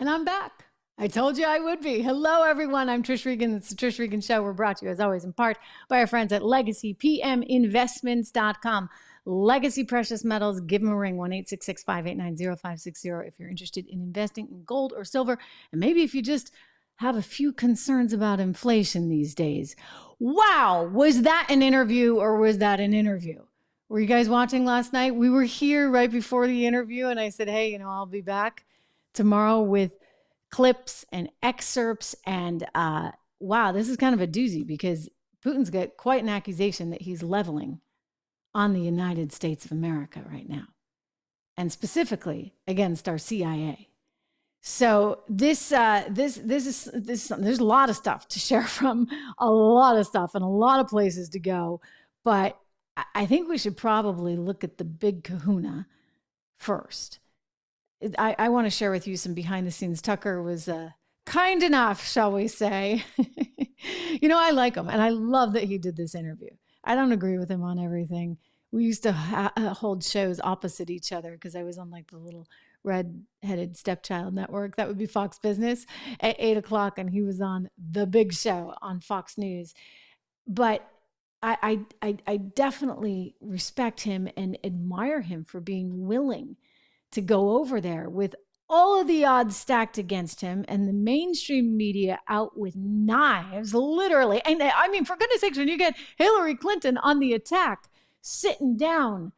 And I'm back. I told you I would be. Hello, everyone. I'm Trish Regan. It's the Trish Regan Show. We're brought to you, as always, in part by our friends at LegacyPMInvestments.com. Legacy Precious Metals. Give them a ring, 1-866-589-0560 if you're interested in investing in gold or silver. And maybe if you just have a few concerns about inflation these days. Wow. Was that an interview or was that an interview? Were you guys watching last night? We were here right before the interview, and I said, hey, I'll be back tomorrow with clips and excerpts. And wow, this is kind of a doozy because Putin's got quite an accusation that he's leveling on the United States of America right now, and specifically against our CIA. So there's a lot of stuff to share from, a lot of stuff and a lot of places to go. But I think we should probably look at the big kahuna first. I want to share with you some behind the scenes. Tucker was kind enough, shall we say. I like him, and I love that he did this interview. I don't agree with him on everything. We used to hold shows opposite each other because I was on like the little red-headed stepchild network. That would be Fox Business at 8:00, and he was on The Big Show on Fox News. But I definitely respect him and admire him for being willing to go over there with all of the odds stacked against him and the mainstream media out with knives, literally. And I mean, for goodness sakes, when you get Hillary Clinton on the attack, sitting down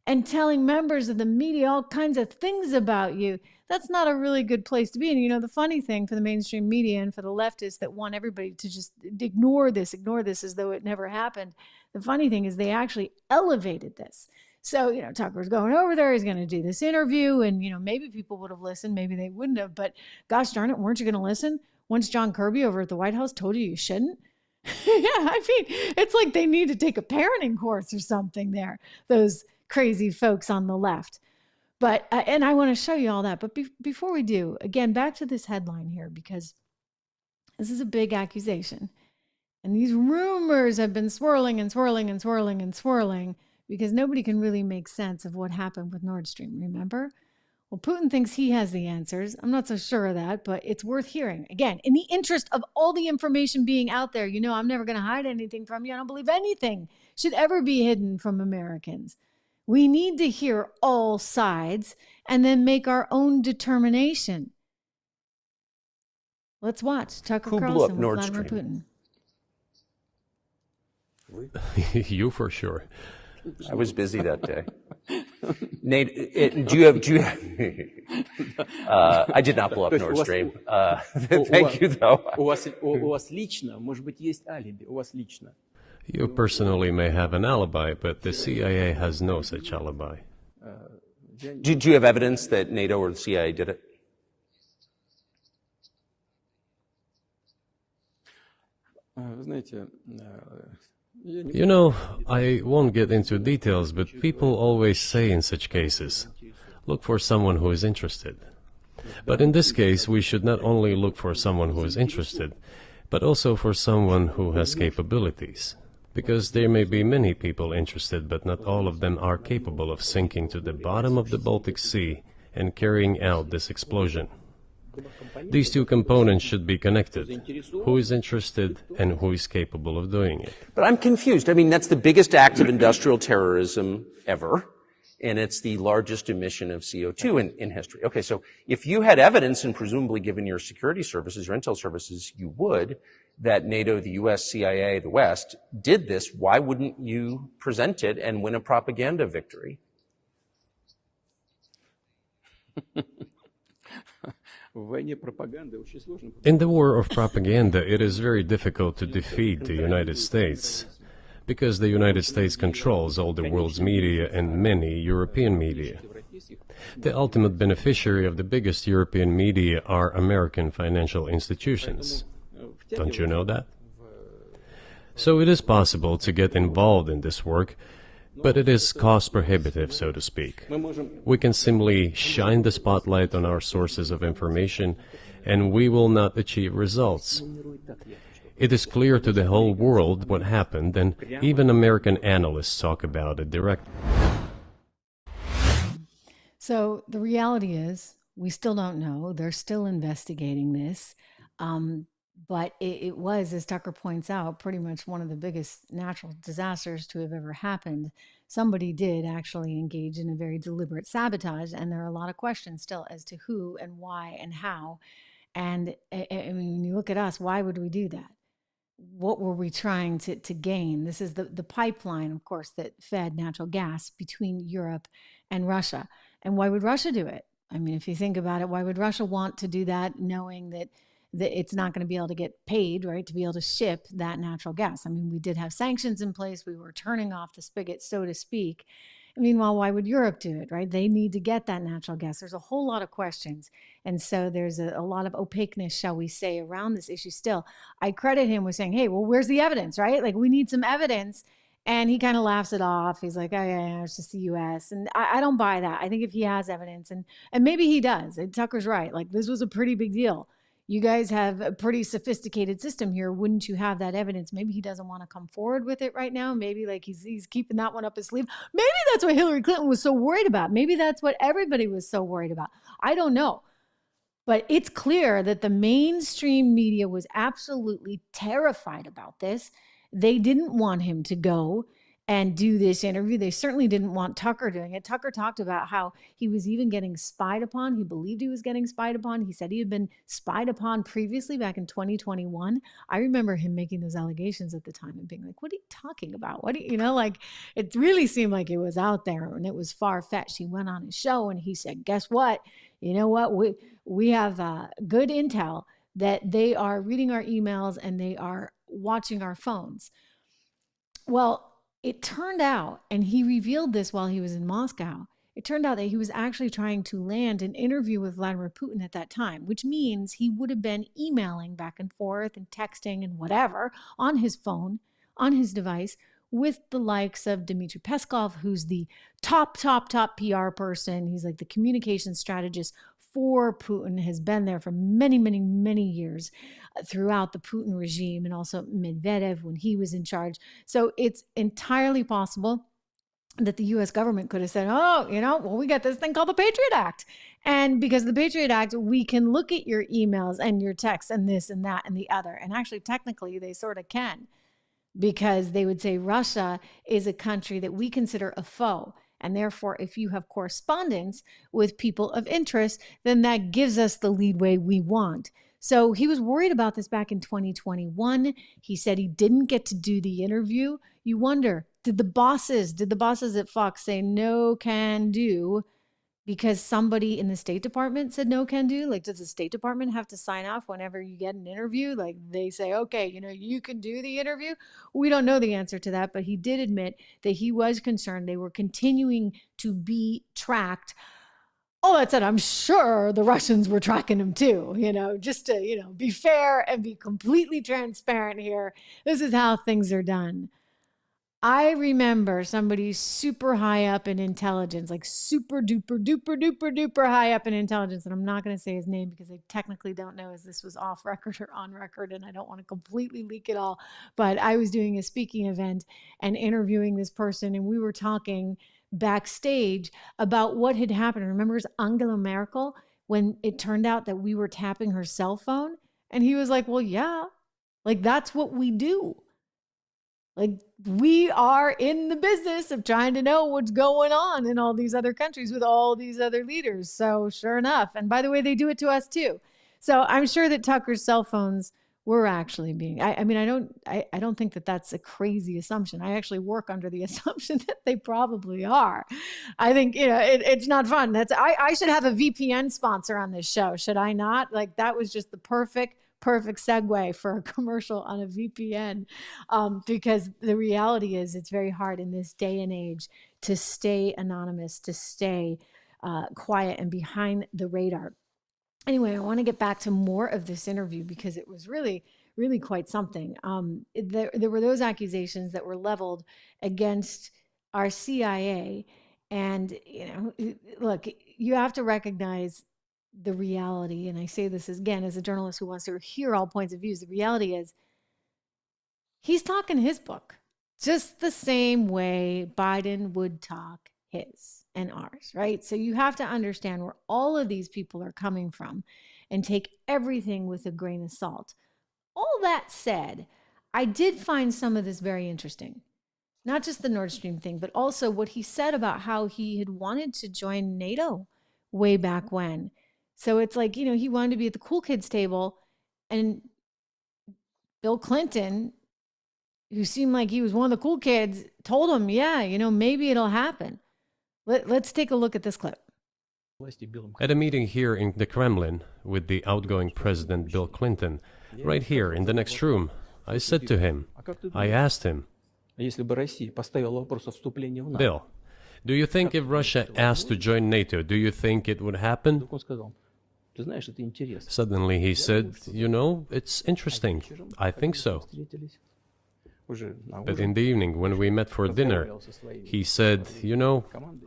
and telling members of the media all kinds of things about you, that's not a really good place to be. And the funny thing for the mainstream media and for the leftists that want everybody to just ignore this as though it never happened, the funny thing is they actually elevated this. So, Tucker's going over there. He's going to do this interview. And, maybe people would have listened. Maybe they wouldn't have. But gosh darn it, weren't you going to listen once John Kirby over at the White House told you shouldn't? Yeah, I mean, it's like they need to take a parenting course or something there, those crazy folks on the left. But, and I want to show you all that. But before we do, again, back to this headline here, because this is a big accusation. And these rumors have been swirling and swirling and swirling and swirling, because nobody can really make sense of what happened with Nord Stream, remember? Well, Putin thinks he has the answers. I'm not so sure of that, but it's worth hearing. Again, in the interest of all the information being out there, I'm never going to hide anything from you. I don't believe anything should ever be hidden from Americans. We need to hear all sides and then make our own determination. Let's watch Tucker Carlson with Vladimir Putin. You for sure. I was busy that day. Nate, do you have I did not blow up Nord Stream. Thank you, though. У вас лично, может быть, есть алиби. У вас лично. You personally may have an alibi, but the CIA has no such alibi. Do you have evidence that NATO or the CIA did it? Знаете, I won't get into details, but people always say in such cases, look for someone who is interested. But in this case, we should not only look for someone who is interested, but also for someone who has capabilities. Because there may be many people interested, but not all of them are capable of sinking to the bottom of the Baltic Sea and carrying out this explosion. These two components should be connected. Who is interested and who is capable of doing it? But I'm confused. I mean, that's the biggest act of industrial terrorism ever, and it's the largest emission of CO2 in history. Okay, so if you had evidence, and presumably given your security services, your intel services, you would, that NATO, the U.S., CIA, the West, did this, why wouldn't you present it and win a propaganda victory? In the war of propaganda, it is very difficult to defeat the United States, because the United States controls all the world's media and many European media. The ultimate beneficiary of the biggest European media are American financial institutions. Don't you know that? So it is possible to get involved in this work, but it is cost prohibitive, so to speak. We can simply shine the spotlight on our sources of information, and we will not achieve results. It is clear to the whole world what happened, and even American analysts talk about it directly. So the reality is, We still don't know. They're still investigating this. But it was, as Tucker points out, pretty much one of the biggest natural disasters to have ever happened. Somebody did actually engage in a very deliberate sabotage, and there are a lot of questions still as to who and why and how. And I mean, when you look at us, why would we do that? What were we trying to gain? This is the pipeline, of course, that fed natural gas between Europe and Russia. And why would Russia do it? I mean, if you think about it, why would Russia want to do that knowing that it's not going to be able to get paid, right, to be able to ship that natural gas? I mean, we did have sanctions in place. We were turning off the spigot, so to speak. Meanwhile, why would Europe do it, right? They need to get that natural gas. There's a whole lot of questions. And so there's a lot of opaqueness, shall we say, around this issue still. I credit him with saying, hey, well, where's the evidence, right? Like, we need some evidence. And he kind of laughs it off. He's like, oh, yeah, it's just the U.S. And I don't buy that. I think if he has evidence, and maybe he does, and Tucker's right, like, this was a pretty big deal. You guys have a pretty sophisticated system here. Wouldn't you have that evidence? Maybe he doesn't want to come forward with it right now. Maybe like he's keeping that one up his sleeve. Maybe that's what Hillary Clinton was so worried about. Maybe that's what everybody was so worried about. I don't know. But it's clear that the mainstream media was absolutely terrified about this. They didn't want him to go and do this interview. They certainly didn't want Tucker doing it. Tucker talked about how he was even getting spied upon. He believed he was getting spied upon. He said he had been spied upon previously back in 2021. I remember him making those allegations at the time and being like, what are you talking about? What do you know, like, it really seemed like it was out there and it was far-fetched. He went on his show and he said, guess what? You know what? We have good intel that they are reading our emails and they are watching our phones. Well, it turned out, and he revealed this while he was in Moscow, it turned out that he was actually trying to land an interview with Vladimir Putin at that time, which means he would have been emailing back and forth and texting and whatever on his phone, on his device, with the likes of Dmitry Peskov, who's the top PR person. He's like the communication strategist for Putin, has been there for many, many, many years throughout the Putin regime, and also Medvedev when he was in charge. So it's entirely possible that the US government could have said, oh, well, we got this thing called the Patriot Act. And because of the Patriot Act, we can look at your emails and your texts and this and that and the other. And actually, technically, they sort of can, because they would say Russia is a country that we consider a foe. And therefore, if you have correspondence with people of interest, then that gives us the leadway we want. So he was worried about this back in 2021. He said he didn't get to do the interview. You wonder, did the bosses at Fox say no can do because somebody in the State Department said no can do? Like, does the State Department have to sign off whenever you get an interview? Like, they say, okay, you can do the interview. We don't know the answer to that, but he did admit that he was concerned they were continuing to be tracked. All that said, I'm sure the Russians were tracking him too, just to, be fair and be completely transparent here. This is how things are done. I remember somebody super high up in intelligence, like super duper, duper, duper, duper high up in intelligence. And I'm not going to say his name because I technically don't know if this was off record or on record, and I don't want to completely leak it all. But I was doing a speaking event and interviewing this person, and we were talking backstage about what had happened. Remember Angela Merkel, when it turned out that we were tapping her cell phone? And he was like, well, yeah, like that's what we do. Like, we are in the business of trying to know what's going on in all these other countries with all these other leaders. So sure enough, and by the way, they do it to us too. So I'm sure that Tucker's cell phones were actually being, I don't think that that's a crazy assumption. I actually work under the assumption that they probably are. I think, it's not fun. I should have a VPN sponsor on this show. Should I not? Like, that was just the perfect segue for a commercial on a VPN, because the reality is it's very hard in this day and age to stay anonymous, to stay quiet and behind the radar. Anyway, I want to get back to more of this interview because it was really, really quite something. There were those accusations that were leveled against our CIA. And, look, you have to recognize the reality, and I say this again as a journalist who wants to hear all points of views, the reality is he's talking his book just the same way Biden would talk his and ours, right? So you have to understand where all of these people are coming from and take everything with a grain of salt. All that said, I did find some of this very interesting. Not just the Nord Stream thing, but also what he said about how he had wanted to join NATO way back when. So it's like, he wanted to be at the cool kids table, and Bill Clinton, who seemed like he was one of the cool kids, told him, yeah, maybe it'll happen. Let's take a look at this clip. At a meeting here in the Kremlin with the outgoing President Bill Clinton, right here in the next room, I said to him, I asked him, Bill, do you think if Russia asked to join NATO, do you think it would happen? Suddenly he said, it's interesting. I think so. But in the evening, when we met for dinner, he said,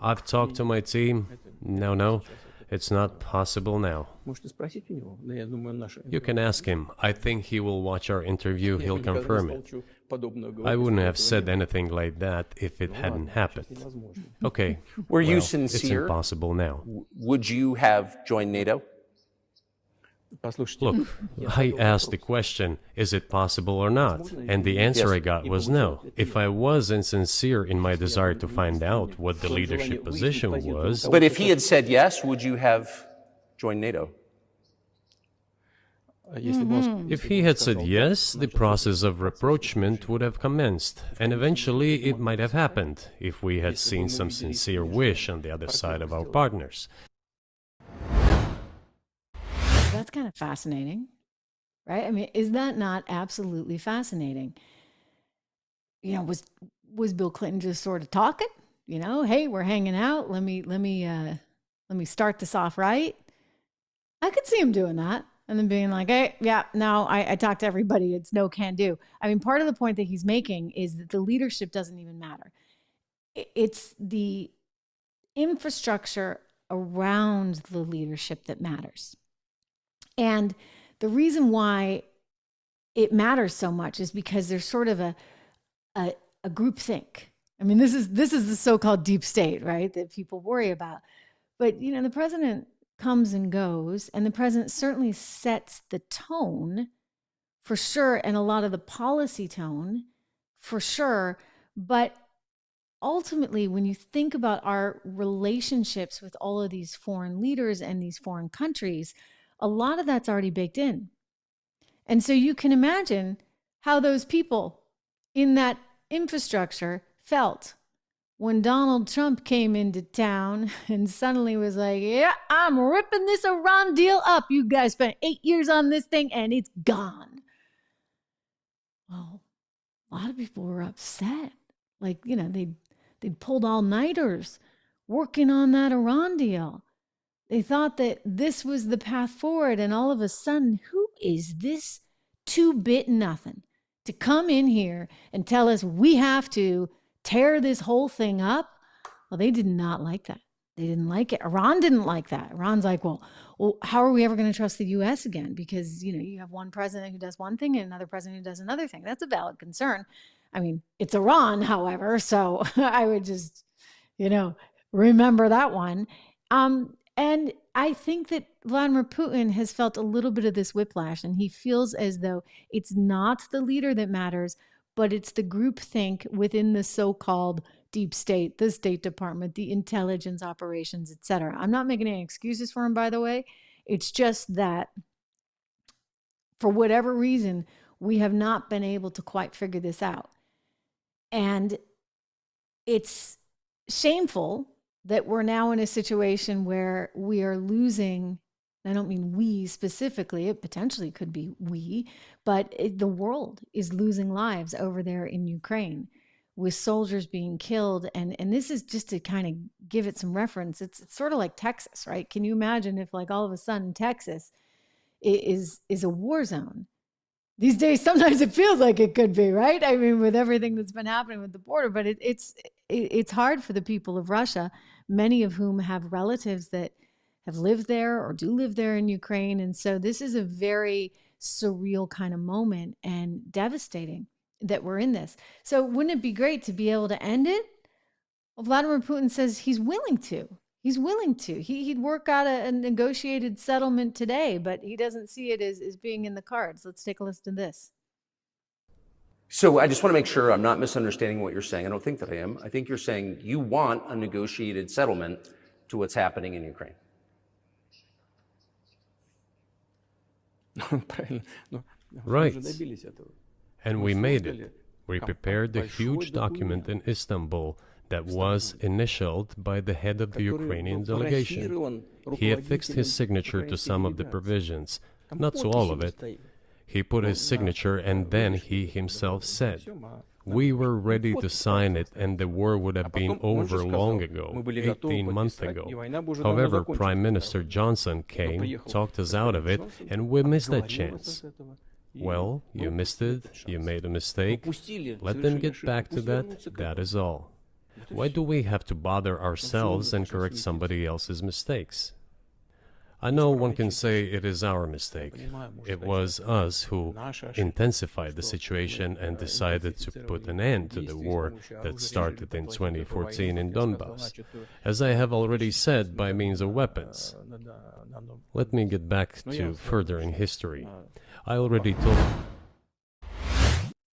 I've talked to my team. No, it's not possible now. You can ask him. I think he will watch our interview. He'll confirm it. I wouldn't have said anything like that if it hadn't happened. Okay. Were you sincere? It's impossible now. Would you have joined NATO? Look, I asked the question, is it possible or not? And the answer I got was no. If I was insincere in my desire to find out what the leadership position was... But if he had said yes, would you have joined NATO? If he had said yes, the process of rapprochement would have commenced, and eventually it might have happened if we had seen some sincere wish on the other side of our partners. That's kind of fascinating, right? I mean, is that not absolutely fascinating? Was Bill Clinton just sort of talking? Hey, we're hanging out. Let me start this off right. I could see him doing that and then being like, hey, yeah, no, I talked to everybody. It's no can do. I mean, part of the point that he's making is that the leadership doesn't even matter. It's the infrastructure around the leadership that matters. And the reason why it matters so much is because there's sort of a groupthink. I mean, this is the so-called deep state, right, that people worry about. But, the president comes and goes, and the president certainly sets the tone for sure, and a lot of the policy tone for sure. But ultimately, when you think about our relationships with all of these foreign leaders and these foreign countries, a lot of that's already baked in. And so you can imagine how those people in that infrastructure felt when Donald Trump came into town and suddenly was like, yeah, I'm ripping this Iran deal up. You guys spent 8 years on this thing and it's gone. Well, a lot of people were upset. Like, they'd pulled all-nighters working on that Iran deal. They thought that this was the path forward, and all of a sudden, who is this two-bit nothing to come in here and tell us we have to tear this whole thing up? Well, they did not like that. They didn't like it. Iran didn't like that. Iran's like, well, how are we ever going to trust the U.S. again? Because, you have one president who does one thing and another president who does another thing. That's a valid concern. I mean, it's Iran, however, so I would just, remember that one. And I think that Vladimir Putin has felt a little bit of this whiplash, and he feels as though it's not the leader that matters, but it's the groupthink within the so-called deep state, the State Department, the intelligence operations, etc. I'm not making any excuses for him, by the way. It's just that for whatever reason, we have not been able to quite figure this out. And it's shameful that we're now in a situation where we are losing, I don't mean we specifically, it potentially could be we, but the world is losing lives over there in Ukraine with soldiers being killed. And this is just to kind of give it some reference. It's sort of like Texas, right? Can you imagine if like all of a sudden Texas is a war zone? These days, sometimes it feels like it could be, right? I mean, with everything that's been happening with the border, but it's hard for the people of Russia, many of whom have relatives that have lived there or do live there in Ukraine. And so this is a very surreal kind of moment and devastating that we're in this. So wouldn't it be great to be able to end it? Vladimir Putin says he's willing to. He's willing to. He'd work out a negotiated settlement today, but he doesn't see it as being in the cards. Let's take a listen to this. So I just want to make sure I'm not misunderstanding what you're saying. I don't think that I am. I think you're saying you want a negotiated settlement to what's happening in Ukraine. Right. And we made it. We prepared a huge document in Istanbul that was initialed by the head of the Ukrainian delegation. He affixed his signature to some of the provisions, not to all of it. He put his signature, and then he himself said, "We were ready to sign it, and the war would have been over long ago, 18 months ago. However, Prime Minister Johnson came, talked us out of it, and we missed that chance." Well, you missed it, you made a mistake. Let them get back to that, that is all. Why do we have to bother ourselves and correct somebody else's mistakes? I know one can say it is our mistake. It was us who intensified the situation and decided to put an end to the war that started in 2014 in Donbass, as I have already said, by means of weapons. Let me get back to furthering history. I already told...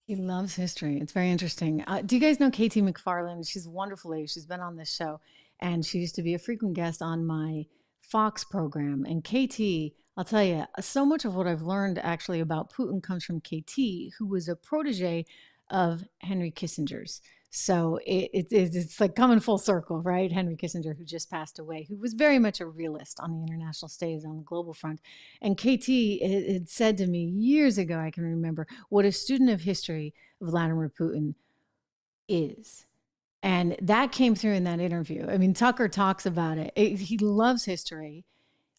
He loves history. It's very interesting. Do you guys know Katie McFarland? She's a wonderful lady. She's been on this show, and she used to be a frequent guest on my Fox program. And KT, I'll tell you, so much of what I've learned actually about Putin comes from KT, who was a protege of Henry Kissinger's. So it's like coming full circle, right? Henry Kissinger, who just passed away, who was very much a realist on the international stage, on the global front. And KT had said to me years ago, I can remember, what a student of history Vladimir Putin is. And that came through in that interview. I mean, Tucker talks about it. He loves history,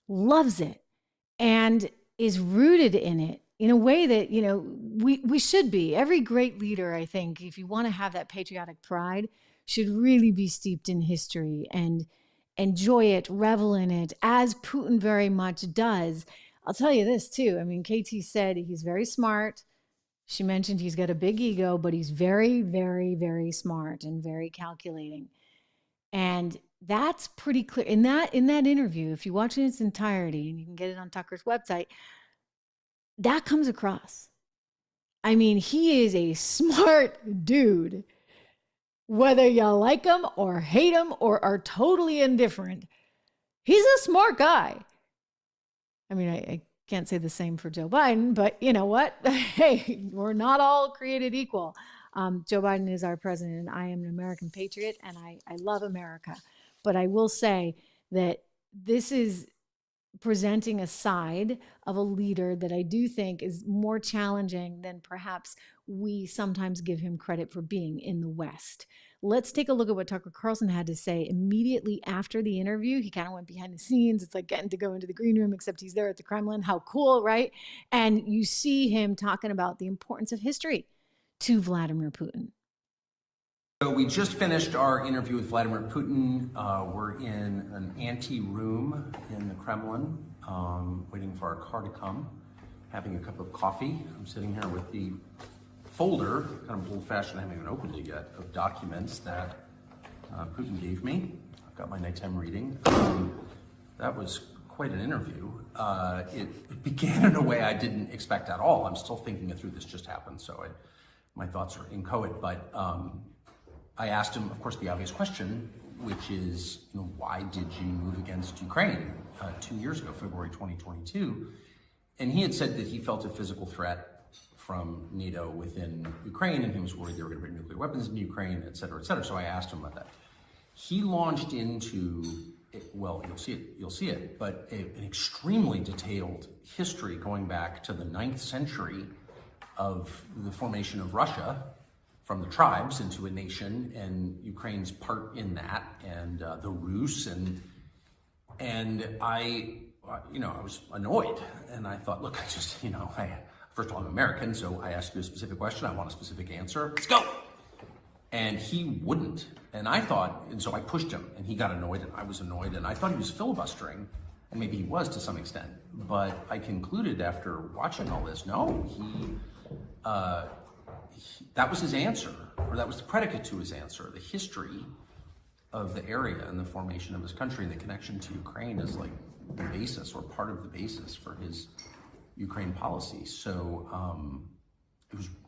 loves it, and is rooted in it in a way that, you know, we should be. Every great leader, I think, if you want to have that patriotic pride, should really be steeped in history and enjoy it, revel in it, as Putin very much does. I'll tell you this, too. I mean, KT said he's very smart. She mentioned he's got a big ego, but he's very, very, very smart and very calculating. And that's pretty clear. In that interview, if you watch it in its entirety, and you can get it on Tucker's website, that comes across. I mean, he is a smart dude. Whether you like him or hate him or are totally indifferent, he's a smart guy. I mean, I can't say the same for Joe Biden, but you know what? Hey, we're not all created equal. Joe Biden is our president, and I am an American patriot, and I love America. But I will say that this is presenting a side of a leader that I do think is more challenging than perhaps we sometimes give him credit for being in the West. Let's take a look at what Tucker Carlson had to say immediately after the interview. He kind of went behind the scenes. It's like getting to go into the green room, except he's there at the Kremlin. How cool, right? And you see him talking about the importance of history to Vladimir Putin. So we just finished our interview with Vladimir Putin. We're in an ante-room in the Kremlin, waiting for our car to come, having a cup of coffee. I'm sitting here with the folder, kind of old-fashioned, I haven't even opened it yet, of documents that Putin gave me. I've got my nighttime reading. That was quite an interview. It began in a way I didn't expect at all. I'm still thinking it through. This just happened, so my thoughts are inchoate, but I asked him, of course, the obvious question, which is, you know, why did you move against Ukraine 2 years ago, February 2022? And he had said that he felt a physical threat from NATO within Ukraine, and he was worried they were going to bring nuclear weapons into Ukraine, et cetera, et cetera. So I asked him about that. He launched into, well, you'll see it, but an extremely detailed history going back to the 9th century of the formation of Russia, from the tribes into a nation, and Ukraine's part in that, and the Rus, and I, you know, I was annoyed, and I thought, look, first of all, I'm American, so I asked you a specific question, I want a specific answer, let's go. And he wouldn't, and so I pushed him, and he got annoyed, and I was annoyed, and I thought he was filibustering, and maybe he was to some extent, but I concluded after watching all this, no, that was his answer, or that was the predicate to his answer. The history of the area and the formation of his country, and the connection to Ukraine is like the basis or part of the basis for his Ukraine policy. So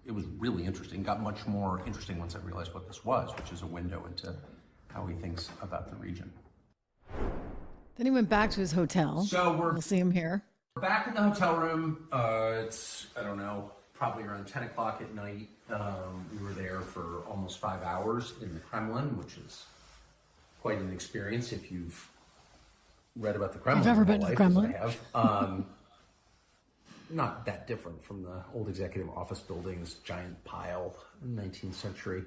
it was really interesting. Got much more interesting once I realized what this was, which is a window into how he thinks about the region. Then he went back to his hotel. So we'll see him here. We're back in the hotel room. It's, I don't know, probably around 10 o'clock at night. We were there for almost 5 hours in the Kremlin, which is quite an experience if you've read about the Kremlin. You've ever been to the Kremlin? I have. Not that different from the old executive office buildings, giant pile, 19th century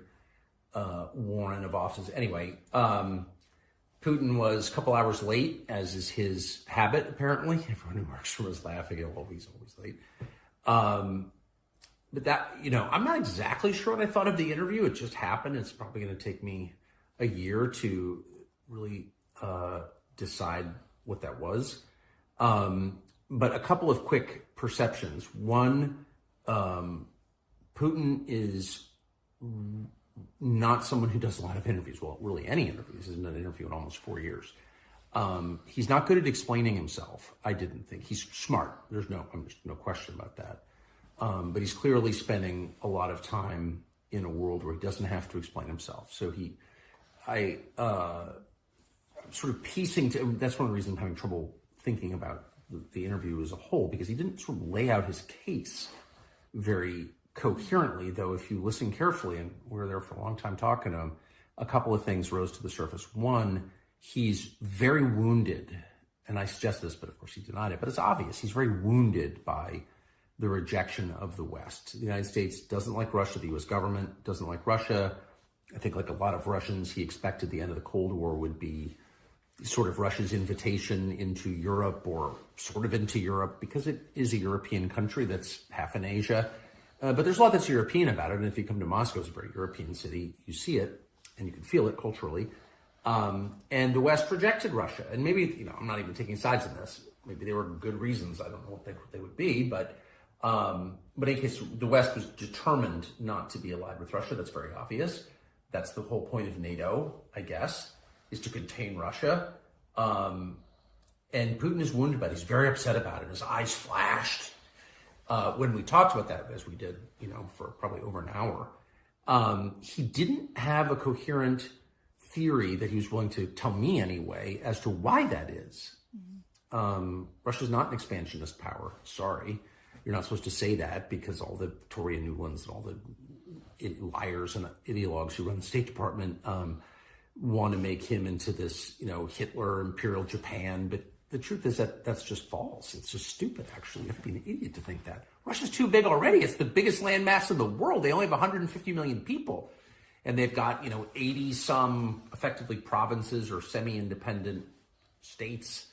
warren of offices. Anyway, Putin was a couple hours late, as is his habit, apparently. Everyone who works for him is laughing. Oh, he's always late. But that, I'm not exactly sure what I thought of the interview. It just happened. It's probably going to take me a year to really decide what that was. But a couple of quick perceptions. One, Putin is not someone who does a lot of interviews. Well, really any interviews. Isn't an interview in almost 4 years. He's not good at explaining himself, I didn't think. He's smart. There's no question about that. But he's clearly spending a lot of time in a world where he doesn't have to explain himself. So I'm sort of piecing, that's one of the reasons I'm having trouble thinking about the interview as a whole, because he didn't sort of lay out his case very coherently, though if you listen carefully, and we were there for a long time talking to him, a couple of things rose to the surface. One, he's very wounded, and I suggest this, but of course he denied it, but it's obvious. He's very wounded by the rejection of the West. The United States doesn't like Russia. The U.S. government doesn't like Russia. I think like a lot of Russians, he expected the end of the Cold War would be sort of Russia's invitation into Europe, or sort of into Europe, because it is a European country that's half in Asia. But there's a lot that's European about it. And if you come to Moscow, it's a very European city. You see it and you can feel it culturally. And the West rejected Russia. And maybe, I'm not even taking sides in this. Maybe there were good reasons. I don't know what they would be. But in any case, the West was determined not to be allied with Russia. That's very obvious. That's the whole point of NATO, I guess, is to contain Russia. And Putin is wounded by it. He's very upset about it. His eyes flashed when we talked about that, as we did, for probably over an hour. He didn't have a coherent theory that he was willing to tell me anyway as to why that is. Russia's not an expansionist power. Sorry. You're not supposed to say that, because all the Victoria Nulands and all the liars and ideologues who run the State Department want to make him into this, Hitler, Imperial Japan. But the truth is that that's just false. It's just stupid, actually. You have to be an idiot to think that. Russia's too big already. It's the biggest landmass in the world. They only have 150 million people. And they've got, 80-some effectively provinces or semi-independent states,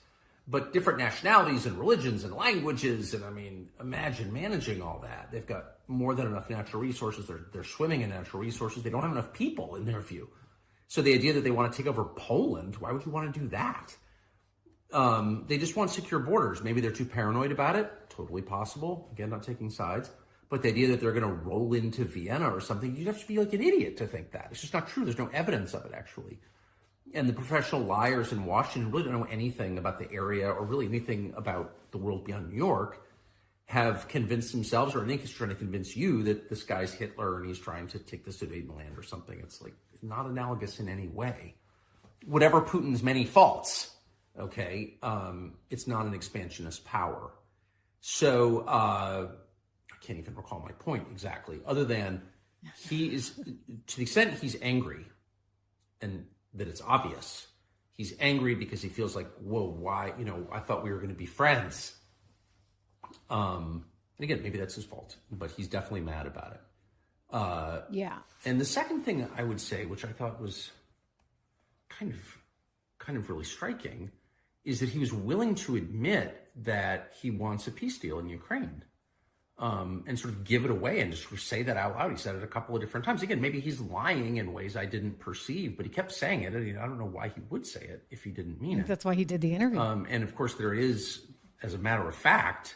but different nationalities and religions and languages. And imagine managing all that. They've got more than enough natural resources. They're swimming in natural resources. They don't have enough people in their view. So the idea that they want to take over Poland, why would you want to do that? They just want secure borders. Maybe they're too paranoid about it. Totally possible. Again, not taking sides. But the idea that they're going to roll into Vienna or something, you'd have to be like an idiot to think that. It's just not true. There's no evidence of it, actually. And the professional liars in Washington really don't know anything about the area or really anything about the world beyond New York, have convinced themselves, or I think he's trying to convince you, that this guy's Hitler and he's trying to take the Sudetenland or something. It's like not analogous in any way. Whatever Putin's many faults, okay, it's not an expansionist power. So I can't even recall my point exactly, other than he is, to the extent he's angry, and that it's obvious, he's angry because he feels like, whoa, why, I thought we were going to be friends. And again, maybe that's his fault, but he's definitely mad about it. Yeah. And the second thing I would say, which I thought was kind of really striking, is that he was willing to admit that he wants a peace deal in Ukraine, and sort of give it away and just sort of say that out loud. He said it a couple of different times. Again, maybe he's lying in ways I didn't perceive, but he kept saying it. And I don't know why he would say it if he didn't mean it. That's why he did the interview. And of course, there is, as a matter of fact,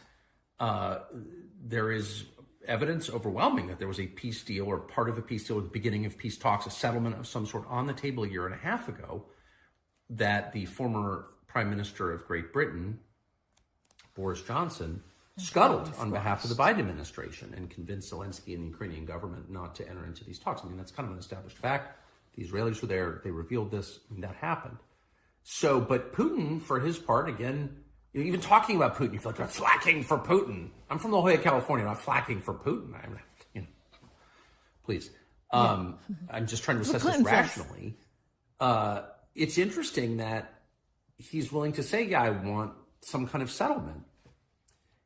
there is evidence overwhelming that there was a peace deal or part of a peace deal at the beginning of peace talks, a settlement of some sort on the table a year and a half ago, that the former Prime Minister of Great Britain, Boris Johnson, scuttled on behalf of the Biden administration and convinced Zelensky and the Ukrainian government not to enter into these talks. I mean, that's kind of an established fact. The Israelis were there. They revealed this, and that happened. So, but Putin, for his part, again, even talking about Putin, you feel like I'm flacking for Putin. I'm from La Jolla, California, not flacking for Putin. Please. I'm just trying to assess this rationally. It's interesting that he's willing to say, yeah, I want some kind of settlement.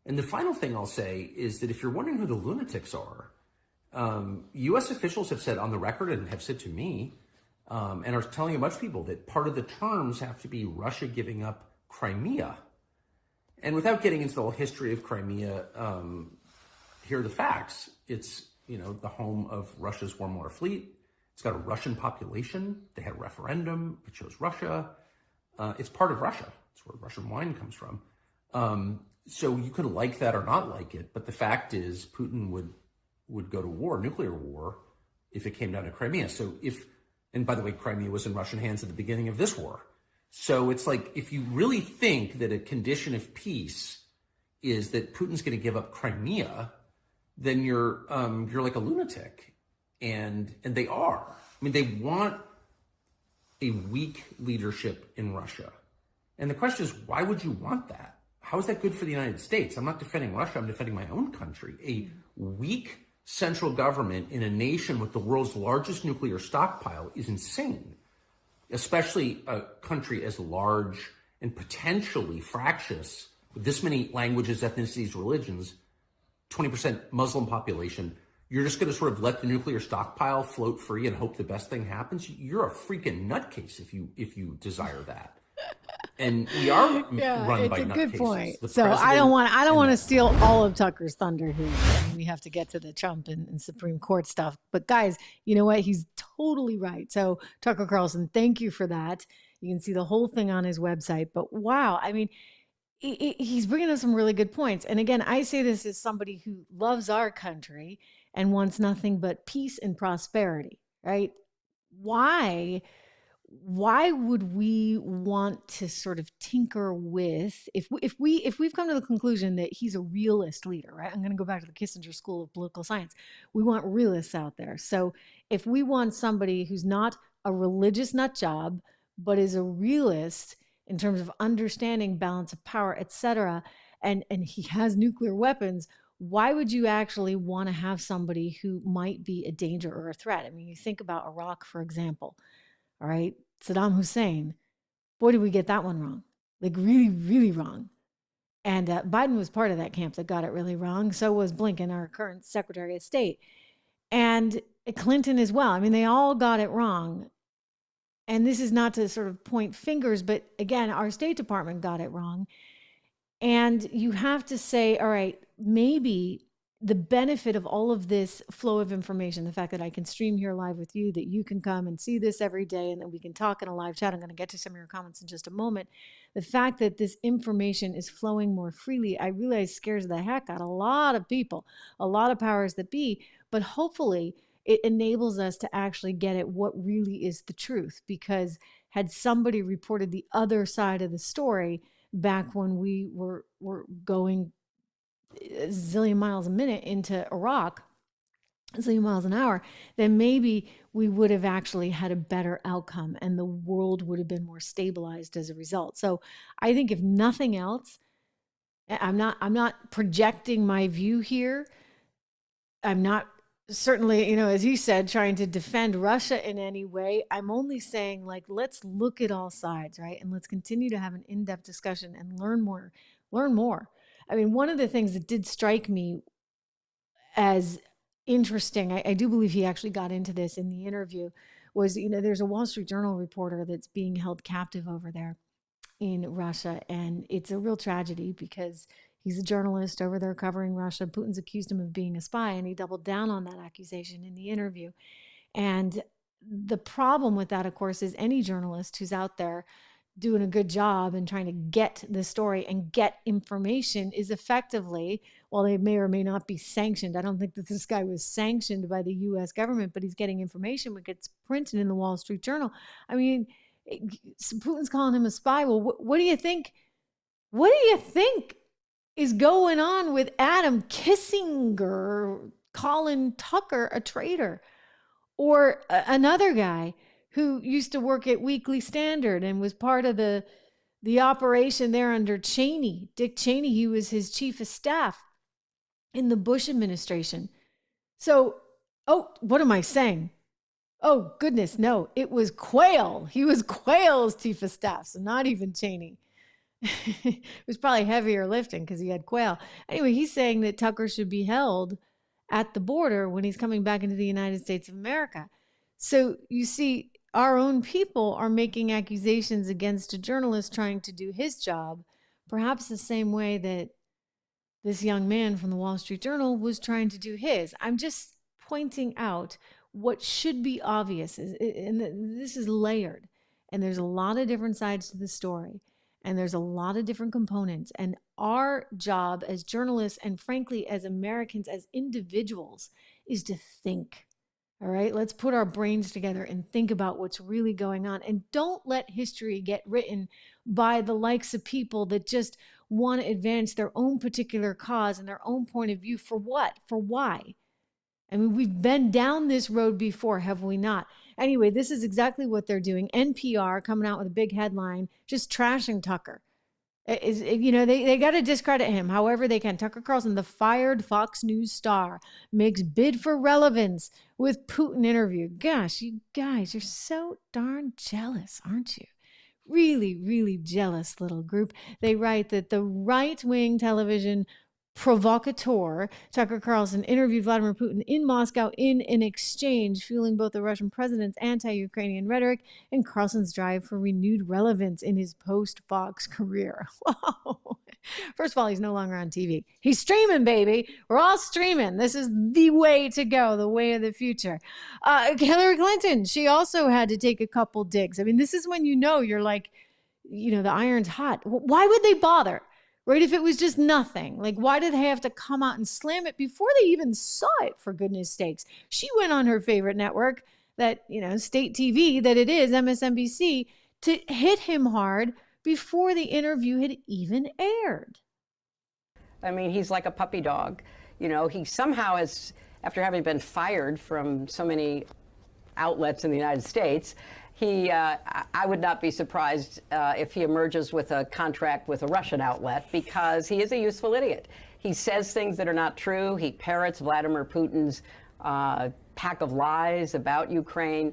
And the final thing I'll say is that if you're wondering who the lunatics are, U.S. officials have said on the record and have said to me, and are telling a bunch of people that part of the terms have to be Russia giving up Crimea. And without getting into the whole history of Crimea, here are the facts. It's, the home of Russia's warm water fleet. It's got a Russian population. They had a referendum. It chose Russia. It's part of Russia. It's where Russian wine comes from. So you can like that or not like it, but the fact is Putin would go to war, nuclear war, if it came down to Crimea. So and by the way, Crimea was in Russian hands at the beginning of this war. So it's like, if you really think that a condition of peace is that Putin's going to give up Crimea, then you're like a lunatic, and they are. I mean, they want a weak leadership in Russia, and the question is, why would you want that? How is that good for the United States? I'm not defending Russia. I'm defending my own country. A weak central government in a nation with the world's largest nuclear stockpile is insane, especially a country as large and potentially fractious with this many languages, ethnicities, religions, 20% Muslim population. You're just going to sort of let the nuclear stockpile float free and hope the best thing happens? You're a freaking nutcase if you desire that. And we are run by nutcases. It's a good point. So I don't want to steal all of Tucker's thunder here. I mean, we have to get to the Trump and Supreme Court stuff. But guys, you know what? He's totally right. So Tucker Carlson, thank you for that. You can see the whole thing on his website. But wow, I mean, he's bringing up some really good points. And again, I say this as somebody who loves our country and wants nothing but peace and prosperity, right? Why would we want to sort of tinker with, if we've come to the conclusion that he's a realist leader, right? I'm going to go back to the Kissinger School of Political Science. We want realists out there. So if we want somebody who's not a religious nut job, but is a realist in terms of understanding balance of power, et cetera, and he has nuclear weapons, why would you actually want to have somebody who might be a danger or a threat? I mean, you think about Iraq, for example. All right. Saddam Hussein. Boy, did we get that one wrong. Like really, really wrong. And Biden was part of that camp that got it really wrong. So was Blinken, our current Secretary of State. And Clinton as well. I mean, they all got it wrong. And this is not to sort of point fingers, but again, our State Department got it wrong. And you have to say, all right, maybe the benefit of all of this flow of information, the fact that I can stream here live with you, that you can come and see this every day, and that we can talk in a live chat. I'm going to get to some of your comments in just a moment. The fact that this information is flowing more freely, I realize scares the heck out of a lot of people, a lot of powers that be, but hopefully it enables us to actually get at what really is the truth. Because had somebody reported the other side of the story back when we were going a zillion miles a minute into Iraq, a zillion miles an hour, then maybe we would have actually had a better outcome and the world would have been more stabilized as a result. So I think if nothing else, I'm not projecting my view here. I'm not certainly, as you said, trying to defend Russia in any way. I'm only saying, like, let's look at all sides, right? And let's continue to have an in-depth discussion and learn more. I mean, one of the things that did strike me as interesting, I do believe he actually got into this in the interview, was, there's a Wall Street Journal reporter that's being held captive over there in Russia. And it's a real tragedy because he's a journalist over there covering Russia. Putin's accused him of being a spy, and he doubled down on that accusation in the interview. And the problem with that, of course, is any journalist who's out there doing a good job and trying to get the story and get information is effectively, while they may or may not be sanctioned. I don't think that this guy was sanctioned by the U.S. government, but he's getting information that gets printed in the Wall Street Journal. I mean, Putin's calling him a spy. Well, what do you think? What do you think is going on with Adam Kissinger calling Tucker a traitor? Or another guy who used to work at Weekly Standard and was part of the operation there under Cheney. Dick Cheney, he was his chief of staff in the Bush administration. So, what am I saying? Oh, goodness, no, it was Quayle. He was Quayle's chief of staff, so not even Cheney. It was probably heavier lifting because he had Quayle. Anyway, he's saying that Tucker should be held at the border when he's coming back into the United States of America. So you see, our own people are making accusations against a journalist trying to do his job, perhaps the same way that this young man from the Wall Street Journal was trying to do his. I'm just pointing out what should be obvious, and this is layered, and there's a lot of different sides to the story, and there's a lot of different components, and our job as journalists and frankly as Americans, as individuals, is to think. All right, let's put our brains together and think about what's really going on. And don't let history get written by the likes of people that just want to advance their own particular cause and their own point of view. For what? For why? I mean, we've been down this road before, have we not? Anyway, this is exactly what they're doing. NPR coming out with a big headline, just trashing Tucker. They got to discredit him however they can. Tucker Carlson, the fired Fox News star, makes bid for relevance with Putin interview. Gosh, you guys, you're so darn jealous, aren't you? Really, really jealous little group. They write that the right-wing television provocateur Tucker Carlson interviewed Vladimir Putin in Moscow in an exchange, fueling both the Russian president's anti-Ukrainian rhetoric and Carlson's drive for renewed relevance in his post-Fox career. Whoa. First of all, he's no longer on TV. He's streaming, baby. We're all streaming. This is the way to go, the way of the future. Hillary Clinton, she also had to take a couple digs. I mean, this is when you're like, the iron's hot. Why would they bother? Right? If it was just nothing, like, why did they have to come out and slam it before they even saw it, for goodness sakes? She went on her favorite network, that, state TV that it is, MSNBC, to hit him hard before the interview had even aired. I mean, he's like a puppy dog. He somehow has, after having been fired from so many outlets in the United States, I would not be surprised if he emerges with a contract with a Russian outlet, because he is a useful idiot. He says things that are not true. He parrots Vladimir Putin's pack of lies about Ukraine.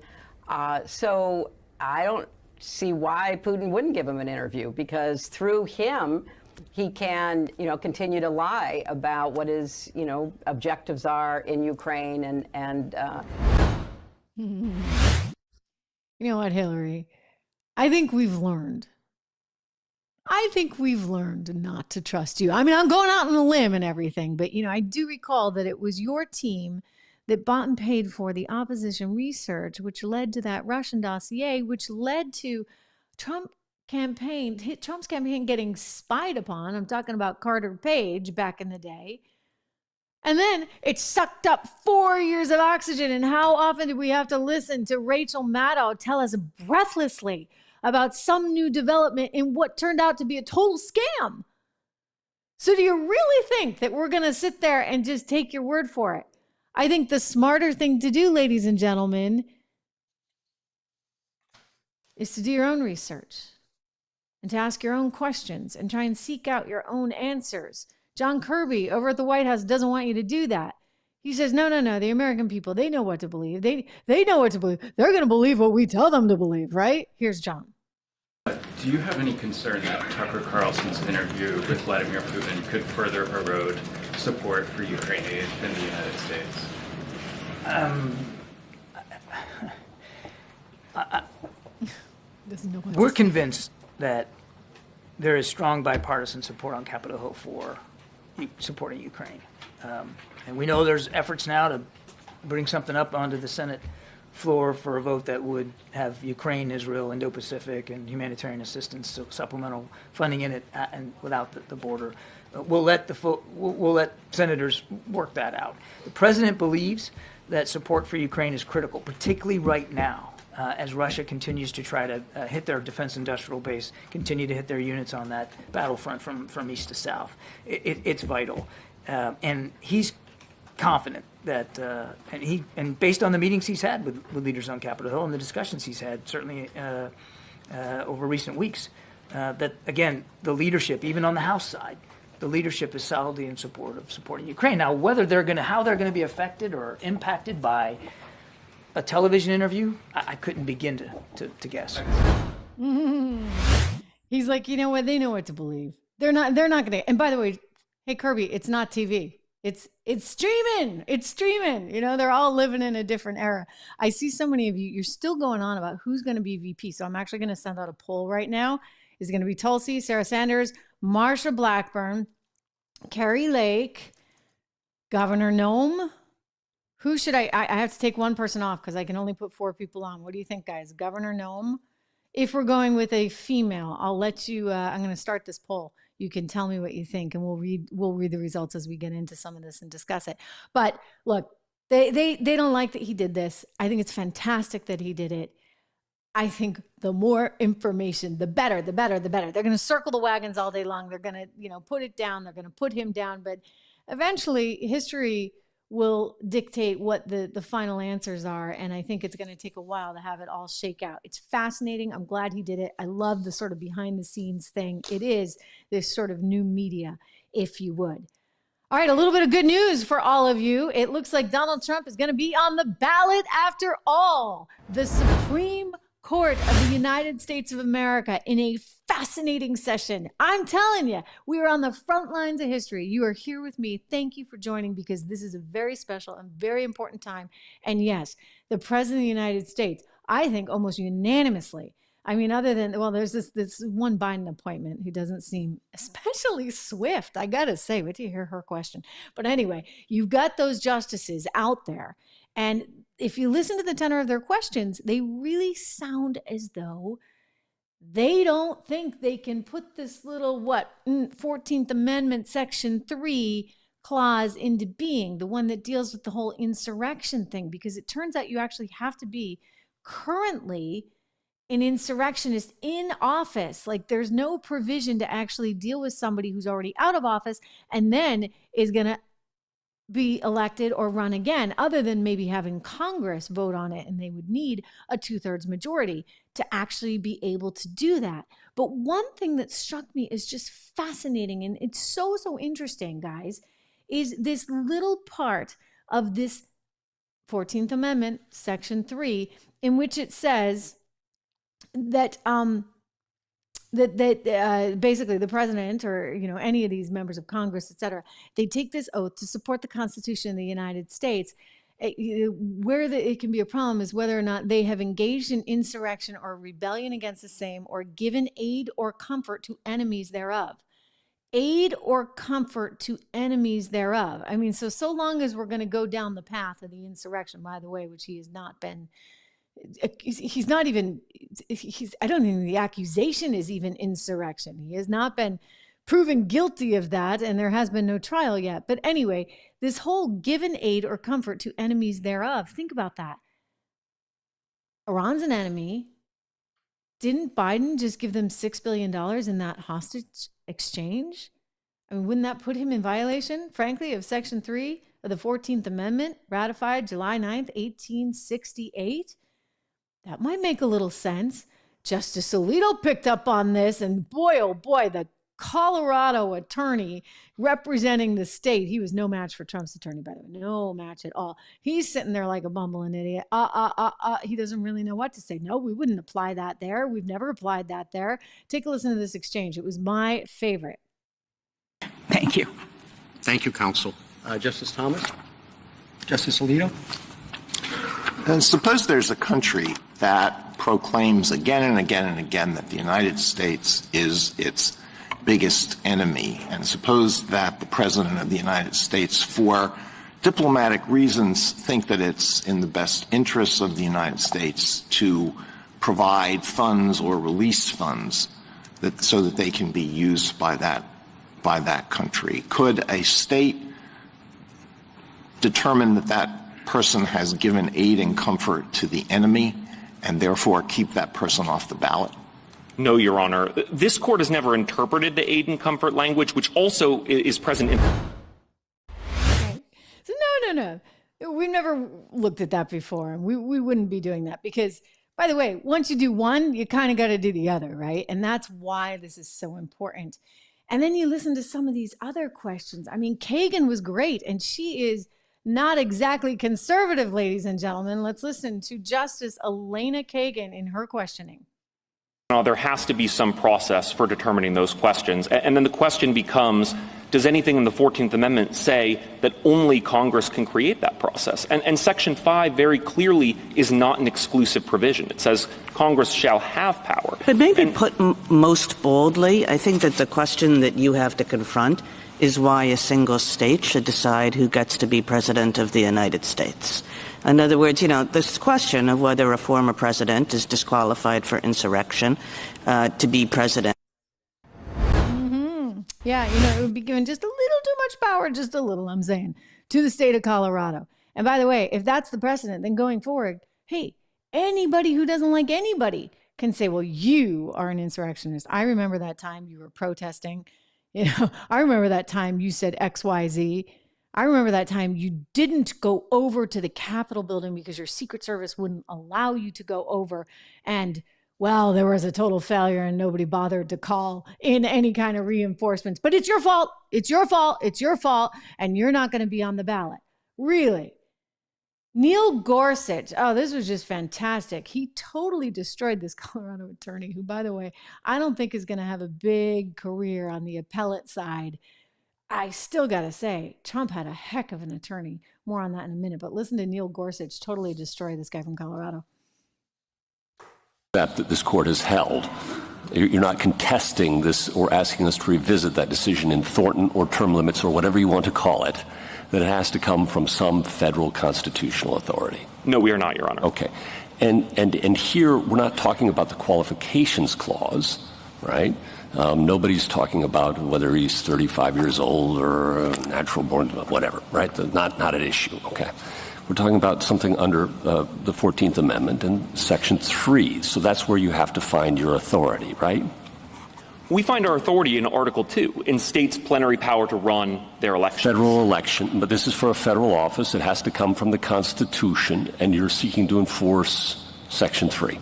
So I don't see why Putin wouldn't give him an interview, because through him, he can, continue to lie about what his, objectives are in Ukraine and You know what, Hillary? I think we've learned not to trust you. I mean, I'm going out on a limb and everything, but, I do recall that it was your team that bought and paid for the opposition research, which led to that Russian dossier, which led to Trump's campaign getting spied upon. I'm talking about Carter Page back in the day. And then it sucked up 4 years of oxygen. And how often did we have to listen to Rachel Maddow tell us breathlessly about some new development in what turned out to be a total scam? So do you really think that we're going to sit there and just take your word for it? I think the smarter thing to do, ladies and gentlemen, is to do your own research and to ask your own questions and try and seek out your own answers. John Kirby over at the White House doesn't want you to do that. He says, no, the American people, they know what to believe. They know what to believe. They're going to believe what we tell them to believe, right? Here's John. Do you have any concern that Tucker Carlson's interview with Vladimir Putin could further erode support for Ukraine aid in the United States? We're convinced that there is strong bipartisan support on Capitol Hill for supporting Ukraine. And we know there's efforts now to bring something up onto the Senate floor for a vote that would have Ukraine, Israel, Indo-Pacific, and humanitarian assistance, so supplemental funding in it, and without the border. We'll let senators work that out. The president believes that support for Ukraine is critical, particularly right now, as Russia continues to try to hit their defense industrial base, continue to hit their units on that battlefront from east to south. It's vital, and he's confident that, and based on the meetings he's had with leaders on Capitol Hill and the discussions he's had, certainly over recent weeks, that again the leadership, even on the House side, the leadership is solidly in support of supporting Ukraine. Now, how they're going to be affected or impacted by a television interview, I couldn't begin to guess. He's like, you know what? They know what to believe. They're not going to. And by the way, hey Kirby, it's not TV. It's streaming. It's streaming. You know, they're all living in a different era. I see so many of you. You're still going on about who's going to be VP. So I'm actually going to send out a poll right now. Is it going to be Tulsi, Sarah Sanders, Marsha Blackburn, Carrie Lake, Governor Noem? Who should I have to take one person off because I can only put 4 people on. What do you think, guys? Governor Noem? If we're going with a female, I'll let you, I'm going to start this poll. You can tell me what you think, and we'll read the results as we get into some of this and discuss it. But look, they don't like that he did this. I think it's fantastic that he did it. I think the more information, the better, the better, the better. They're going to circle the wagons all day long. They're going to, put it down. They're going to put him down. But eventually history will dictate what the final answers are. And I think it's going to take a while to have it all shake out. It's fascinating. I'm glad he did it. I love the sort of behind the scenes thing. It is this sort of new media, if you would. All right, a little bit of good news for all of you. It looks like Donald Trump is going to be on the ballot after all. The Supreme Court of the United States of America in a fascinating session. I'm telling you, we are on the front lines of history. You are here with me. Thank you for joining because this is a very special and very important time. And yes, the President of the United States, I think almost unanimously, I mean, other than, well, there's this one Biden appointment who doesn't seem especially swift. I got to say, wait till you hear her question. But anyway, you've got those justices out there. And if you listen to the tenor of their questions, they really sound as though they don't think they can put this little, 14th Amendment, Section 3 clause into being, the one that deals with the whole insurrection thing, because it turns out you actually have to be currently an insurrectionist in office. Like there's no provision to actually deal with somebody who's already out of office and then is going to be elected or run again, other than maybe having Congress vote on it, and they would need a 2/3 majority to actually be able to do that. But one thing that struck me is just fascinating, and it's so interesting, guys, is this little part of this 14th Amendment, Section 3, in which it says that basically the president or any of these members of Congress, et cetera, they take this oath to support the Constitution of the United States. Where it can be a problem is whether or not they have engaged in insurrection or rebellion against the same or given aid or comfort to enemies thereof. Aid or comfort to enemies thereof. I mean, so long as we're going to go down the path of the insurrection, by the way, which he has not been. He's not even, I don't think the accusation is even insurrection. He has not been proven guilty of that, and there has been no trial yet. But anyway, this whole given aid or comfort to enemies thereof, think about that. Iran's an enemy. Didn't Biden just give them $6 billion in that hostage exchange? I mean, wouldn't that put him in violation, frankly, of Section 3 of the 14th Amendment, ratified July 9th, 1868? That might make a little sense. Justice Alito picked up on this, and boy, oh boy, the Colorado attorney representing the state, he was no match for Trump's attorney, by the way, no match at all. He's sitting there like a bumbling idiot. He doesn't really know what to say. No, we wouldn't apply that there. We've never applied that there. Take a listen to this exchange. It was my favorite. Thank you. Thank you, counsel. Justice Thomas? Justice Alito? And suppose there's a country that proclaims again and again and again that the United States is its biggest enemy, and suppose that the President of the United States, for diplomatic reasons, think that it's in the best interests of the United States to provide funds or release funds so that they can be used by that country. Could a state determine that that person has given aid and comfort to the enemy and therefore keep that person off the ballot? No, Your Honor. This court has never interpreted the aid and comfort language, which also is present in... Right. So no. We've never looked at that before, and we wouldn't be doing that because, by the way, once you do one, you kind of got to do the other, right? And that's why this is so important. And then you listen to some of these other questions. I mean, Kagan was great, and she is not exactly conservative, ladies and gentlemen. Let's listen to Justice Elena Kagan in her questioning. There has to be some process for determining those questions. And then the question becomes, does anything in the 14th Amendment say that only Congress can create that process? And Section 5 very clearly is not an exclusive provision. It says Congress shall have power. But maybe put most boldly, I think that the question that you have to confront is why a single state should decide who gets to be president of the United States. In other words, this question of whether a former president is disqualified for insurrection to be president. Mm-hmm. Yeah, it would be given just a little too much power, just a little, I'm saying, to the state of Colorado. And by the way, if that's the precedent, then going forward, hey, anybody who doesn't like anybody can say, well, you are an insurrectionist. I remember that time you were protesting. I remember that time you said XYZ. I remember that time you didn't go over to the Capitol building because your Secret Service wouldn't allow you to go over. And, well, there was a total failure and nobody bothered to call in any kind of reinforcements. But it's your fault. It's your fault. It's your fault. And you're not going to be on the ballot. Really? Neil Gorsuch. Oh, this was just fantastic. He totally destroyed this Colorado attorney who, by the way, I don't think is going to have a big career on the appellate side. I still got to say, Trump had a heck of an attorney. More on that in a minute. But listen to Neil Gorsuch totally destroy this guy from Colorado. That this court has held. You're not contesting this or asking us to revisit that decision in Thornton or term limits or whatever you want to call it, that it has to come from some federal constitutional authority. No, we are not, Your Honor. Okay. And here we're not talking about the qualifications clause, right? Nobody's talking about whether he's 35 years old or natural born, whatever, right? Not at issue, okay? We're talking about something under the 14th Amendment and Section 3. So that's where you have to find your authority, right? We find our authority in Article 2, in states' plenary power to run their elections. Federal election, but this is for a federal office. It has to come from the Constitution, and you're seeking to enforce Section 3.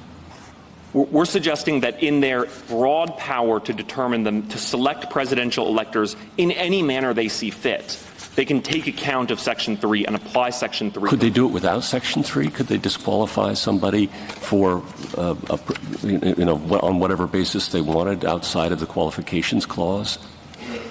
We're suggesting that in their broad power to determine them, to select presidential electors in any manner they see fit, they can take account of Section 3 and apply Section 3. Could they do it without Section 3? Could they disqualify somebody for, on whatever basis they wanted outside of the qualifications clause?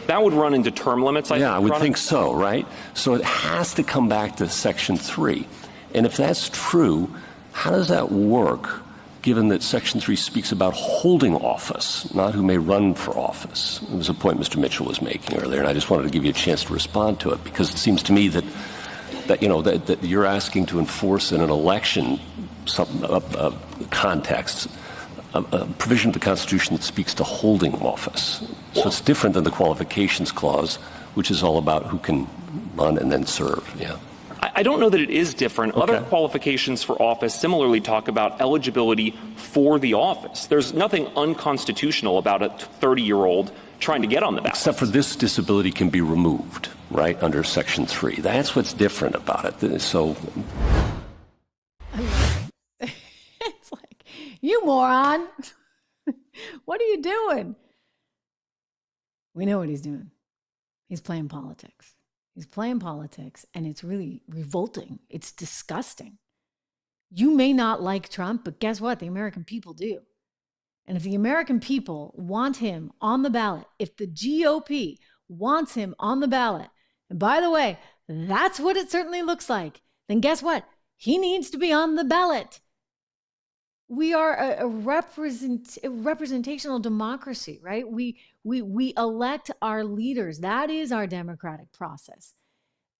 That would run into term limits, I think. Yeah, I would think so, right? So it has to come back to Section 3. And if that's true, how does that work, given that Section 3 speaks about holding office, not who may run for office? It was a point Mr. Mitchell was making earlier, and I just wanted to give you a chance to respond to it, because it seems to me that you're asking to enforce in an election context a provision of the Constitution that speaks to holding office. So it's different than the qualifications clause, which is all about who can run and then serve, yeah. I don't know that it is different. Okay. Other qualifications for office similarly talk about eligibility for the office. There's nothing unconstitutional about a 30-year-old trying to get on the ballot. Except for this disability can be removed, right, under Section 3. That's what's different about it. So it's like, you moron. What are you doing? We know what he's doing. He's playing politics. He's playing politics, and it's really revolting. It's disgusting. You may not like Trump, but guess what? The American people do. And if the American people want him on the ballot, if the GOP wants him on the ballot, and by the way, that's what it certainly looks like, then guess what? He needs to be on the ballot. We are a representational democracy, right? We elect our leaders. That is our democratic process.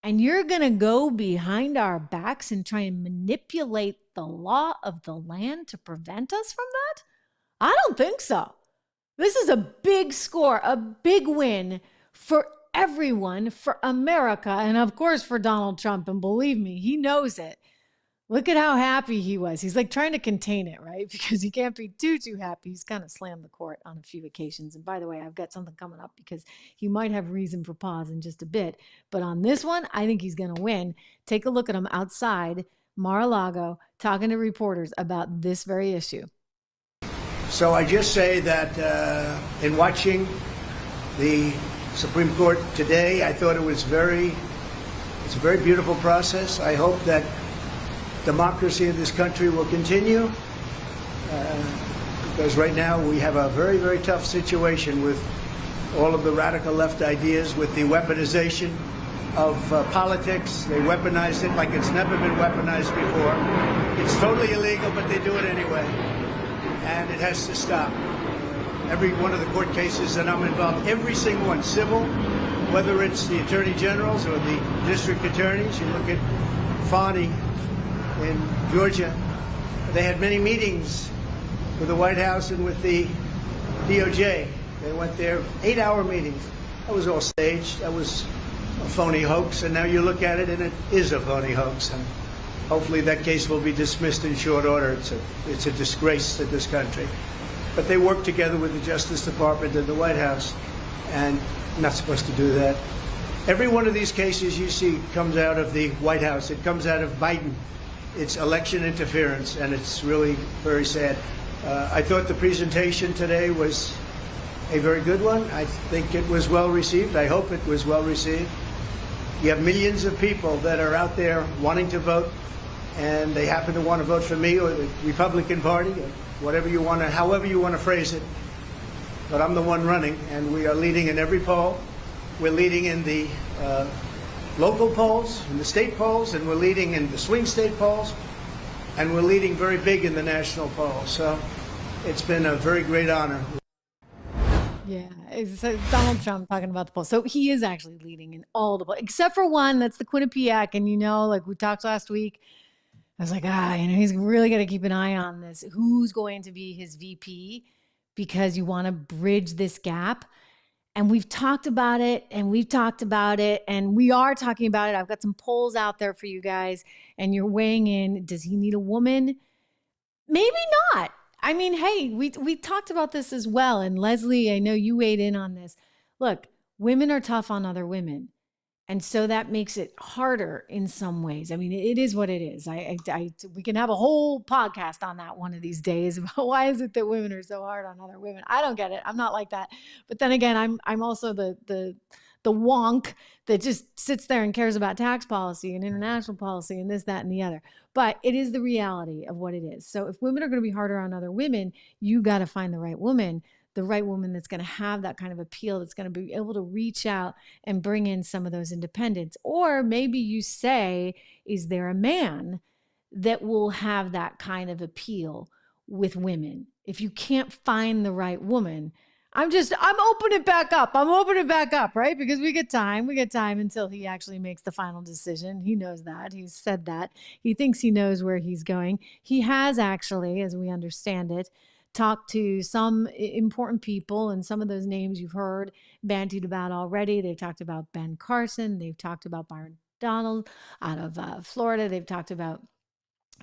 And you're going to go behind our backs and try and manipulate the law of the land to prevent us from that? I don't think so. This is a big score, a big win for everyone, for America, and of course for Donald Trump. And believe me, he knows it. Look at how happy he was. He's like trying to contain it, right? Because he can't be too happy. He's kind of slammed the court on a few occasions. And by the way, I've got something coming up because he might have reason for pause in just a bit. But on this one, I think he's going to win. Take a look at him outside Mar-a-Lago talking to reporters about this very issue. So I just say that in watching the Supreme Court today, I thought it's a very beautiful process. I hope that democracy in this country will continue because right now we have a very, very tough situation with all of the radical left ideas, with the weaponization of politics. They weaponize it like it's never been weaponized before. It's totally illegal, but they do it anyway. And it has to stop. Every one of the court cases that I'm involved, every single one, civil, whether it's the attorney generals or the district attorneys. You look at Fani in Georgia, they had many meetings with the White House and with the DOJ. They went there, 8-hour meetings. That was all staged. That was a phony hoax. And now you look at it and it is a phony hoax. And hopefully that case will be dismissed in short order. It's a disgrace to this country. But they work together with the Justice Department and the White House, and not supposed to do that. Every one of these cases you see comes out of the White House. It comes out of Biden. It's election interference, and it's really very sad. I thought the presentation today was a very good one. I think it was well received. I hope it was well received. You have millions of people that are out there wanting to vote, and they happen to want to vote for me or the Republican Party, or whatever you want to, however you want to phrase it. But I'm the one running, and we are leading in every poll. We're leading in the local polls, in the state polls, and we're leading in the swing state polls, and we're leading very big in the national polls. So it's been a very great honor. Yeah, it's Donald Trump talking about the polls. So he is actually leading in all the polls, except for one, that's the Quinnipiac. And, you know, like we talked last week, I was like, he's really got to keep an eye on this. Who's going to be his VP? Because you want to bridge this gap. And we've talked about it, and we are talking about it. I've got some polls out there for you guys, and you're weighing in. Does he need a woman? Maybe not. I mean, hey, we talked about this as well. And Leslie, I know you weighed in on this. Look, women are tough on other women. And so that makes it harder in some ways. I mean, it is what it is. We can have a whole podcast on that one of these days about why is it that women are so hard on other women. I don't get it. I'm not like that. But then again, I'm also the wonk that just sits there and cares about tax policy and international policy and this, that, and the other. But it is the reality of what it is. So if women are going to be harder on other women, you got to find the right woman that's going to have that kind of appeal, that's going to be able to reach out and bring in some of those independents. Or maybe you say, is there a man that will have that kind of appeal with women? If you can't find the right woman, I'm opening it back up. Right? Because we get time until he actually makes the final decision. He knows that. He's said that. He thinks he knows where he's going. He has actually, as we understand it, talked to some important people, and some of those names you've heard bandied about already. They've talked about Ben Carson. They've talked about Byron Donald out of Florida. They've talked about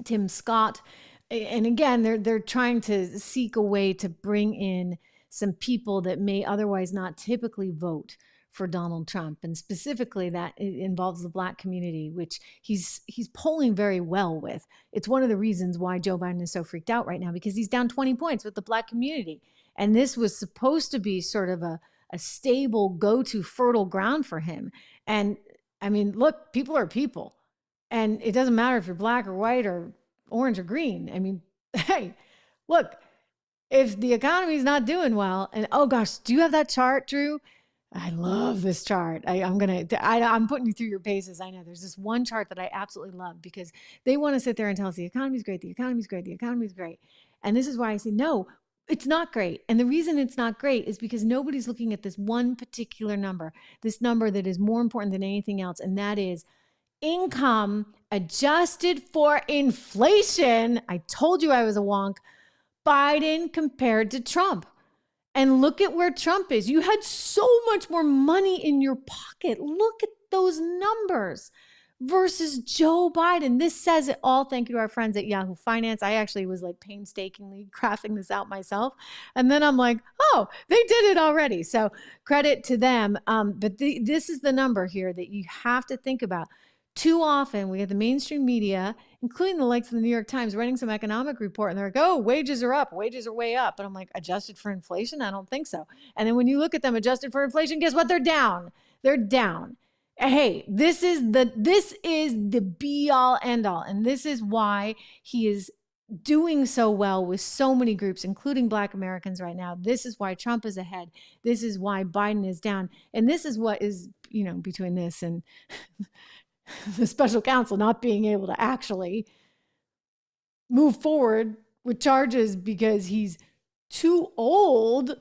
Tim Scott. And again, they're trying to seek a way to bring in some people that may otherwise not typically vote for Donald Trump. And specifically that involves the Black community, which he's polling very well with. It's one of the reasons why Joe Biden is so freaked out right now, because he's down 20 points with the Black community. And this was supposed to be sort of a stable go-to fertile ground for him. And I mean, look, people are people. And it doesn't matter if you're Black or white or orange or green. I mean, hey, look, if the economy is not doing well, and oh gosh, do you have that chart, Drew? I love this chart. I'm putting you through your paces. I know there's this one chart that I absolutely love, because they want to sit there and tell us the economy's great, the economy's great, the economy's great. And this is why I say, no, It's not great. And the reason it's not great is because nobody's looking at this one particular number, this number that is more important than anything else. And that is income adjusted for inflation. I told you I was a wonk. Biden compared to Trump. And look at where Trump is. You had so much more money in your pocket. Look at those numbers versus Joe Biden. This says it all. Thank you to our friends at Yahoo Finance. I actually was like painstakingly crafting this out myself. And then I'm like, oh, they did it already. So credit to them. But this is the number here that you have to think about. Too often we have the mainstream media, including the likes of the New York Times, writing some economic report and they're like, oh, wages are up, wages are way up. But I'm like, adjusted for inflation? I don't think so. And then when you look at them adjusted for inflation, guess what? They're down. They're down. Hey, this is the be all end all. And this is why he is doing so well with so many groups, including Black Americans right now. This is why Trump is ahead. This is why Biden is down. And this is what is, between this and the special counsel not being able to actually move forward with charges because he's too old.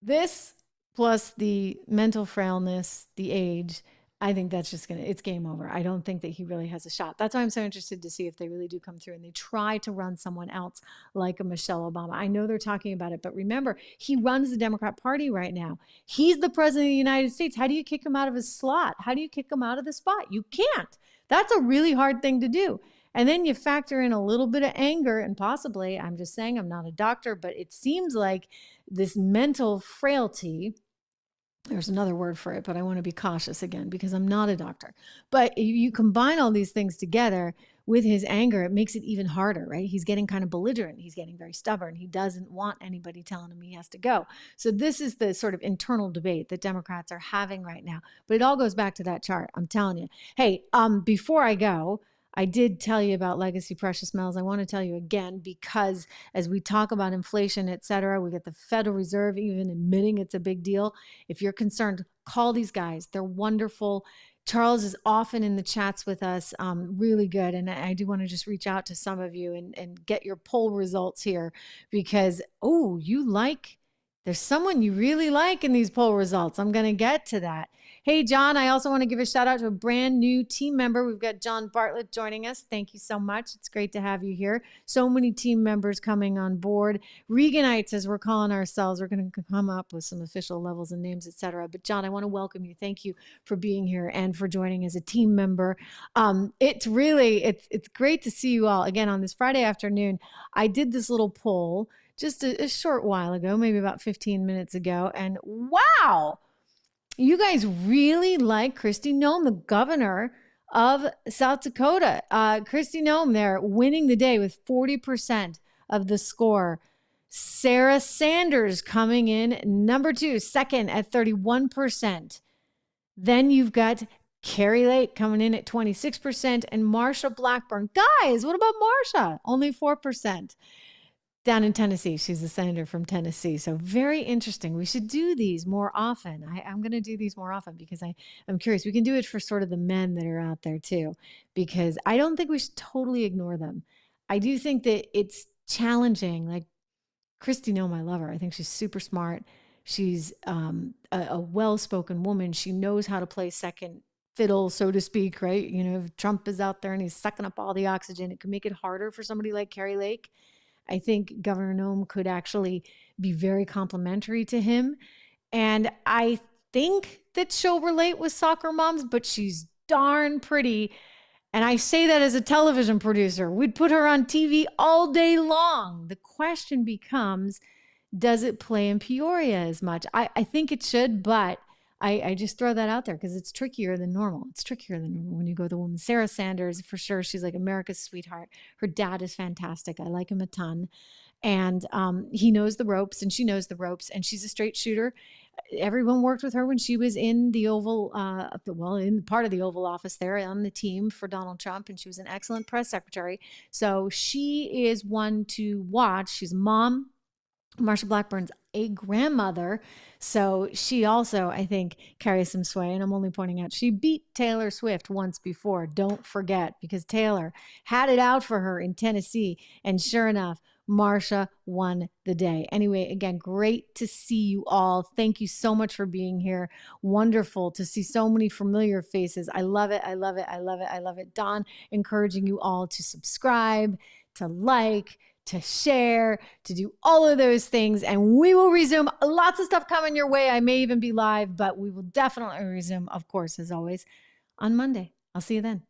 This plus the mental frailness, the age, I think that's just it's game over. I don't think that he really has a shot. That's why I'm so interested to see if they really do come through and they try to run someone else like a Michelle Obama. I know they're talking about it, but remember, he runs the Democrat Party right now. He's the president of the United States. How do you kick him out of his slot? How do you kick him out of the spot? You can't. That's a really hard thing to do. And then you factor in a little bit of anger and possibly, I'm just saying, I'm not a doctor, but it seems like this mental frailty, there's another word for it, but I want to be cautious again because I'm not a doctor. But if you combine all these things together with his anger, it makes it even harder, right? He's getting kind of belligerent. He's getting very stubborn. He doesn't want anybody telling him he has to go. So this is the sort of internal debate that Democrats are having right now. But it all goes back to that chart. I'm telling you. Hey, before I go, I did tell you about legacy precious metals. I want to tell you again, because as we talk about inflation, et cetera, we get the Federal Reserve even admitting it's a big deal. If you're concerned, call these guys. They're wonderful. Charles is often in the chats with us, really good. And I do want to just reach out to some of you and get your poll results here because, there's someone you really like in these poll results. I'm going to get to that. Hey, John, I also want to give a shout out to a brand new team member. We've got John Bartlett joining us. Thank you so much. It's great to have you here. So many team members coming on board. Reganites, as we're calling ourselves. We're going to come up with some official levels and names, et cetera. But John, I want to welcome you. Thank you for being here and for joining as a team member. It's great to see you all again on this Friday afternoon. I did this little poll just a short while ago, maybe about 15 minutes ago. And wow, you guys really like Kristi Noem, the governor of South Dakota. Kristi Noem there winning the day with 40% of the score. Sarah Sanders coming in number 2, second at 31%. Then you've got Carrie Lake coming in at 26% and Marsha Blackburn. Guys, what about Marsha? Only 4%. Down in Tennessee. She's a senator from Tennessee. So very interesting. We should do these more often. I'm going to do these more often because I'm curious. We can do it for sort of the men that are out there too, because I don't think we should totally ignore them. I do think that it's challenging. Like Kristi Noem, I love her. I think she's super smart. She's a well-spoken woman. She knows how to play second fiddle, so to speak, right? If Trump is out there and he's sucking up all the oxygen, it could make it harder for somebody like Carrie Lake. I think Governor Noem could actually be very complimentary to him. And I think that she'll relate with soccer moms, but she's darn pretty. And I say that as a television producer. We'd put her on TV all day long. The question becomes, does it play in Peoria as much? I think it should, but I just throw that out there because it's trickier than normal. It's trickier than normal when you go to the woman. Sarah Sanders, for sure, she's like America's sweetheart. Her dad is fantastic. I like him a ton. And he knows the ropes and she knows the ropes and she's a straight shooter. Everyone worked with her when she was in the Oval, in part of the Oval Office there on the team for Donald Trump. And she was an excellent press secretary. So she is one to watch. She's a mom. Marsha Blackburn's a grandmother. So she also, I think, carries some sway. And I'm only pointing out she beat Taylor Swift once before. Don't forget, because Taylor had it out for her in Tennessee. And sure enough, Marsha won the day. Anyway, again, great to see you all. Thank you so much for being here. Wonderful to see so many familiar faces. I love it. I love it. I love it. I love it. Don, encouraging you all to subscribe, to like, to share, to do all of those things. And we will resume. Lots of stuff coming your way. I may even be live, but we will definitely resume, of course, as always, on Monday. I'll see you then.